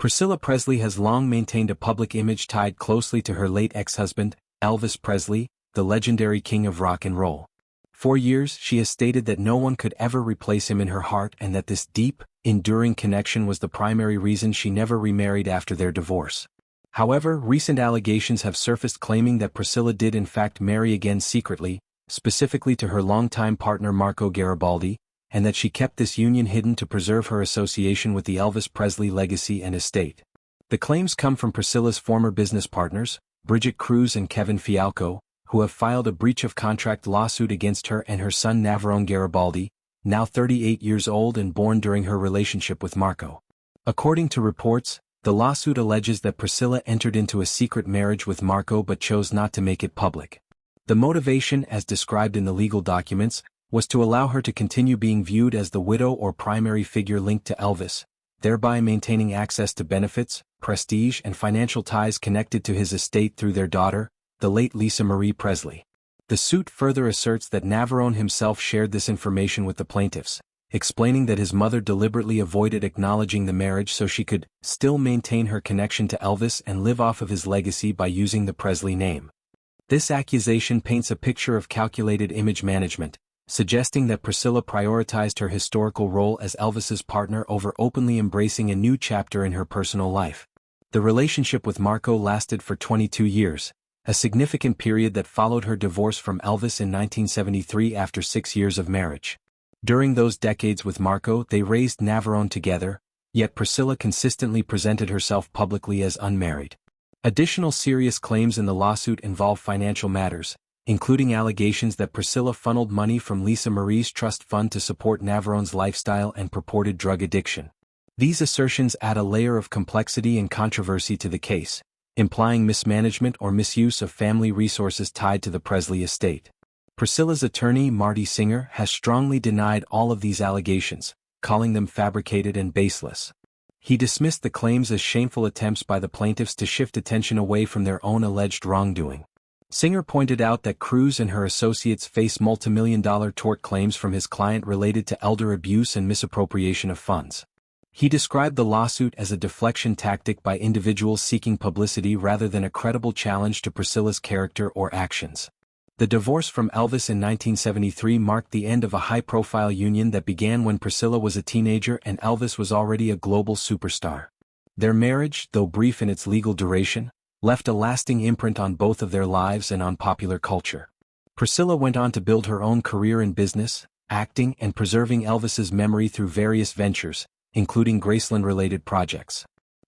Priscilla Presley has long maintained a public image tied closely to her late ex-husband, Elvis Presley, the legendary king of rock and roll. For years, she has stated that no one could ever replace him in her heart and that this deep, enduring connection was the primary reason she never remarried after their divorce. However, recent allegations have surfaced claiming that Priscilla did in fact marry again secretly, specifically to her longtime partner Marco Garibaldi, and that she kept this union hidden to preserve her association with the Elvis Presley legacy and estate. The claims come from Priscilla's former business partners, Bridget Cruz and Kevin Fialco, who have filed a breach of contract lawsuit against her and her son Navarone Garibaldi, now 38 years old and born during her relationship with Marco. According to reports, the lawsuit alleges that Priscilla entered into a secret marriage with Marco but chose not to make it public. The motivation, as described in the legal documents, was to allow her to continue being viewed as the widow or primary figure linked to Elvis, thereby maintaining access to benefits, prestige and financial ties connected to his estate through their daughter, the late Lisa Marie Presley. The suit further asserts that Navarone himself shared this information with the plaintiffs, explaining that his mother deliberately avoided acknowledging the marriage so she could still maintain her connection to Elvis and live off of his legacy by using the Presley name. This accusation paints a picture of calculated image management, suggesting that Priscilla prioritized her historical role as Elvis's partner over openly embracing a new chapter in her personal life. The relationship with Marco lasted for 22 years, a significant period that followed her divorce from Elvis in 1973 after 6 years of marriage. During those decades with Marco, they raised Navarone together, yet Priscilla consistently presented herself publicly as unmarried. Additional serious claims in the lawsuit involve financial matters, including allegations that Priscilla funneled money from Lisa Marie's trust fund to support Navarone's lifestyle and purported drug addiction. These assertions add a layer of complexity and controversy to the case, implying mismanagement or misuse of family resources tied to the Presley estate. Priscilla's attorney, Marty Singer, has strongly denied all of these allegations, calling them fabricated and baseless. He dismissed the claims as shameful attempts by the plaintiffs to shift attention away from their own alleged wrongdoing. Singer pointed out that Cruz and her associates face multimillion-dollar tort claims from his client related to elder abuse and misappropriation of funds. He described the lawsuit as a deflection tactic by individuals seeking publicity rather than a credible challenge to Priscilla's character or actions. The divorce from Elvis in 1973 marked the end of a high-profile union that began when Priscilla was a teenager and Elvis was already a global superstar. Their marriage, though brief in its legal duration, left a lasting imprint on both of their lives and on popular culture. Priscilla went on to build her own career in business, acting and preserving Elvis's memory through various ventures, including Graceland-related projects.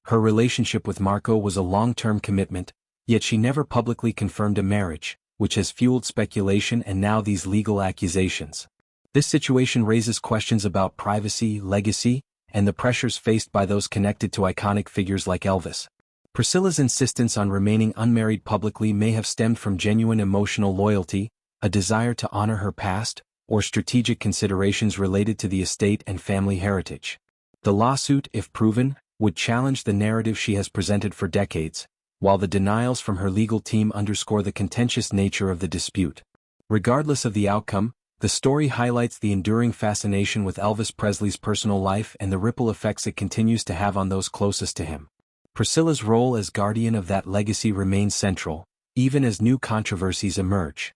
Her relationship with Marco was a long-term commitment, yet she never publicly confirmed a marriage, which has fueled speculation and now these legal accusations. This situation raises questions about privacy, legacy, and the pressures faced by those connected to iconic figures like Elvis. Priscilla's insistence on remaining unmarried publicly may have stemmed from genuine emotional loyalty, a desire to honor her past, or strategic considerations related to the estate and family heritage. The lawsuit, if proven, would challenge the narrative she has presented for decades, while the denials from her legal team underscore the contentious nature of the dispute. Regardless of the outcome, the story highlights the enduring fascination with Elvis Presley's personal life and the ripple effects it continues to have on those closest to him. Priscilla's role as guardian of that legacy remains central, even as new controversies emerge.